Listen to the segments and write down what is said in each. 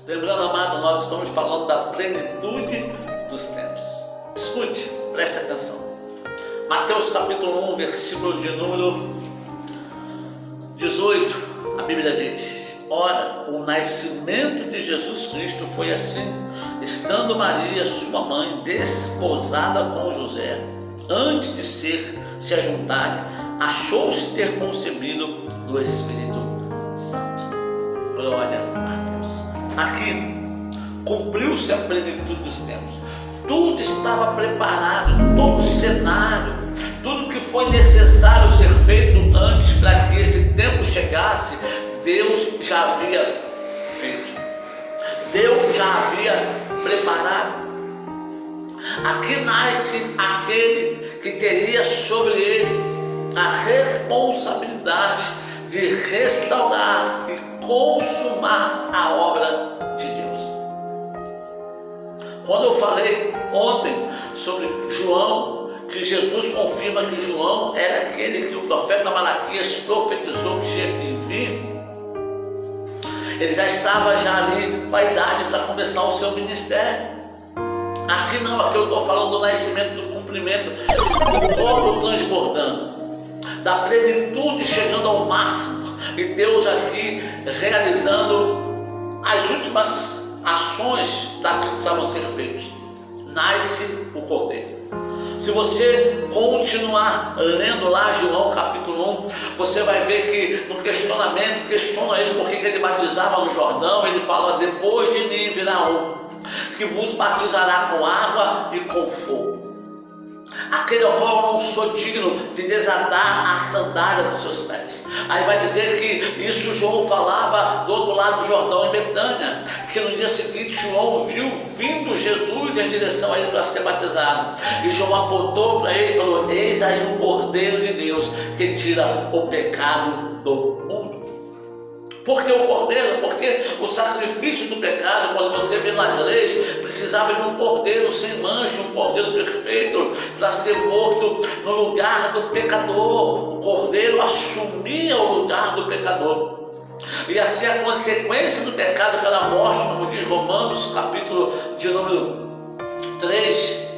Lembrando, amado, nós estamos falando da plenitude dos tempos. Escute, preste atenção. Mateus capítulo 1, versículo de número 18, a Bíblia diz: ora, o nascimento de Jesus Cristo foi assim, estando Maria, sua mãe, desposada com José, antes de se ajuntarem, achou-se ter concebido do Espírito Santo. Glória a Deus. Aqui cumpriu-se a plenitude dos tempos. Tudo estava preparado, todo o cenário, tudo que foi necessário ser feito antes para que esse tempo chegasse, Deus já havia feito. Deus já havia preparado. Aqui nasce aquele que teria sobre ele a responsabilidade de restaurar e consumar a obra de Deus. Quando eu falei ontem sobre João, que Jesus confirma que João era aquele que o profeta Malaquias profetizou que tinha que vir, ele já estava ali com a idade para começar o seu ministério. Aqui não, aqui eu estou falando do nascimento, do cumprimento, do copo transbordando, da plenitude chegando ao máximo, e Deus aqui realizando as últimas ações daquilo que estavam a ser feitos. Nasce o Cordeiro. Se você continuar lendo lá João capítulo 1, você vai ver que no questionamento, questiona ele por que ele batizava no Jordão. Ele fala: depois de mim virá um que vos batizará com água e com fogo, aquele ao qual eu não sou digno de desatar a sandália dos seus pés. Aí vai dizer que isso João falava do outro lado do Jordão, em Betânia, que no dia seguinte João viu vindo Jesus em direção a ele para ser batizado, e João apontou para ele e falou: eis aí o Cordeiro de Deus que tira o pecado do mundo. Por que o Cordeiro? Porque o sacrifício do pecado, quando você vê nas leis, precisava de um Cordeiro sem mancha, um Cordeiro perfeito, para ser morto no lugar do pecador. O Cordeiro assumia o lugar do pecador. E assim a consequência do pecado pela morte, como diz Romanos, capítulo de número 3,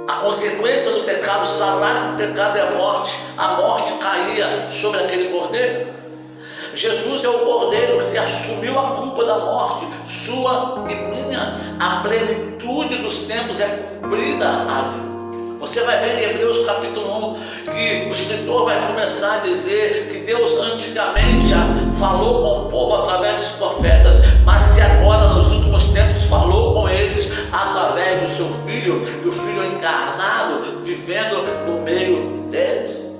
a consequência do pecado, o salário do pecado é a morte caía sobre aquele Cordeiro. Jesus é o Cordeiro que assumiu a culpa da morte, sua e minha. A plenitude dos tempos é cumprida ali. Você vai ver em Hebreus capítulo 1 que o escritor vai começar a dizer que Deus antigamente já falou com o povo através dos profetas, mas que agora nos últimos tempos falou com eles através do seu Filho, e o Filho encarnado vivendo no meio deles.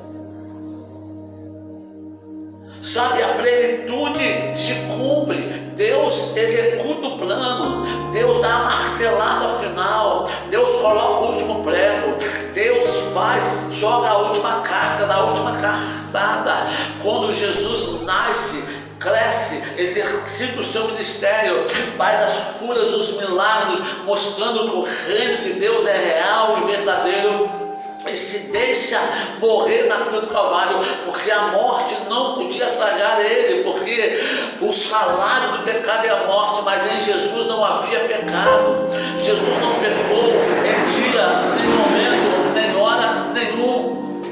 Sabe, a plenitude se cumpre, Deus executa o plano, Deus dá a martelada final, Deus coloca o último prego, Deus joga a última carta, dá a última cartada. Quando Jesus nasce, cresce, exercita o seu ministério, faz as curas, os milagres, mostrando que o reino de Deus é real e verdadeiro, e se deixa morrer na cruz do Calvário, porque a morte não podia tragar ele, porque o salário do pecado é a morte, mas em Jesus não havia pecado. Jesus não pecou em dia, nem momento, nem hora nenhum.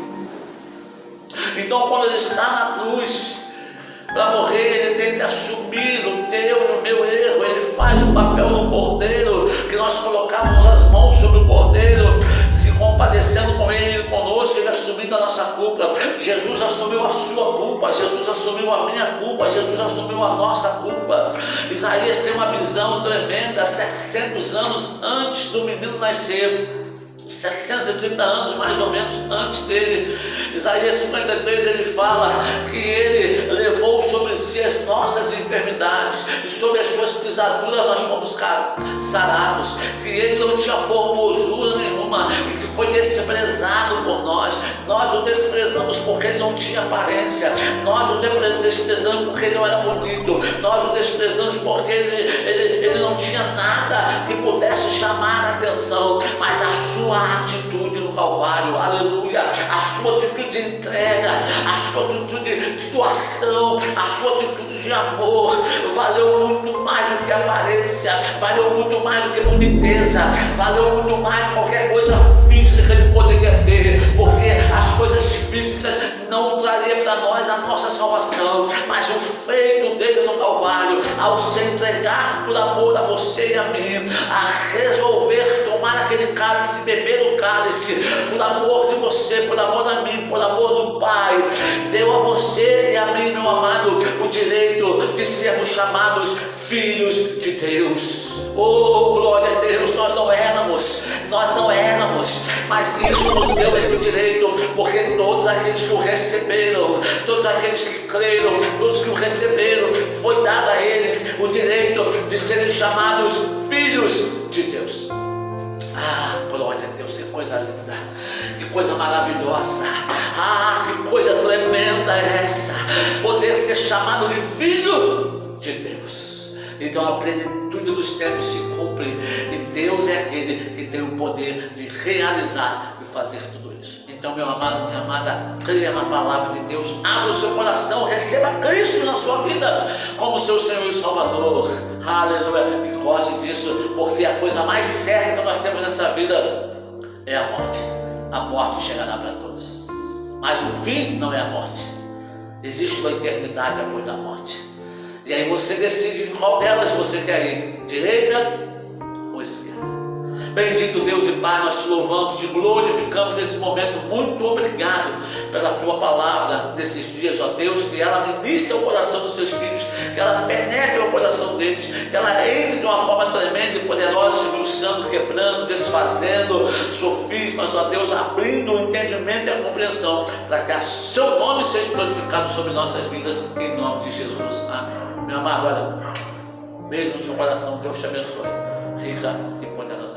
Então, quando ele está na cruz para morrer, ele tem que assumir o teu e o meu erro. Ele faz o papel do Cordeiro, que nós colocávamos as mãos sobre o Cordeiro, se compadecendo com ele e conosco, ele assumindo a nossa culpa. Jesus assumiu a sua culpa, Jesus assumiu a minha culpa, Jesus assumiu a nossa culpa. Isaías tem uma visão tremenda, 700 anos antes do menino nascer, 730 anos mais ou menos antes dele. Isaías 53, ele fala que ele levou sobre si as nossas enfermidades, e sobre as suas pisaduras nós fomos sarados, que ele não tinha formosura nenhuma, e que foi desprezado por nós. Nós o desprezamos porque ele não tinha aparência, nós o desprezamos porque ele não era bonito, nós o desprezamos porque ele não tinha nada que pudesse chamar a atenção, mas a sua atitude no Calvário, aleluia, a sua atitude de entrega, a sua atitude de doação, a sua atitude de amor, valeu muito mais do que aparência, valeu muito mais do que boniteza, valeu muito mais do que qualquer coisa física que ele poderia ter, porque as coisas físicas não trariam para nós a nossa salvação, mas o feito dele no Calvário, ao se entregar por amor a você e a mim, a resolver tomar aquele cálice, beber o cálice, por amor de você, por amor a mim, por amor do Pai, deu a você e a mim, meu amado, o direito de sermos chamados filhos de Deus. Oh, glória a Deus, nós não éramos, mas Cristo nos deu esse direito, porque todos aqueles que o receberam, todos aqueles que creram, todos que o receberam, foi dado a eles o direito de serem chamados filhos de Deus. Ah, glória a Deus, que coisa linda, que coisa maravilhosa, que coisa tremenda é essa, poder ser chamado de filho de Deus. Então a plenitude dos tempos se cumpre, e Deus é aquele que tem o poder de realizar e fazer tudo isso. Então, meu amado, minha amada, creia na palavra de Deus, abra o seu coração, receba Cristo na sua vida como seu Senhor e Salvador. Aleluia, e goste disso, porque a coisa mais certa que nós temos nessa vida é a morte. A morte chegará para todos, mas o fim não é a morte. Existe uma eternidade após da morte. E aí você decide em qual delas você quer ir, direita ou esquerda. Bendito Deus e Pai, nós te louvamos, te glorificamos nesse momento. Muito obrigado pela tua palavra nesses dias, ó Deus, que ela ministre o coração dos seus filhos, que ela penetre o coração deles, que ela entre de uma forma tremenda e poderosa, esmiuçando, quebrando, desfazendo sofismas, ó Deus, abrindo o entendimento e a compreensão, para que o seu nome seja glorificado sobre nossas vidas, em nome de Jesus. Amém. Meu amado, olha, beijo no seu coração, Deus te abençoe, rica e poderosa.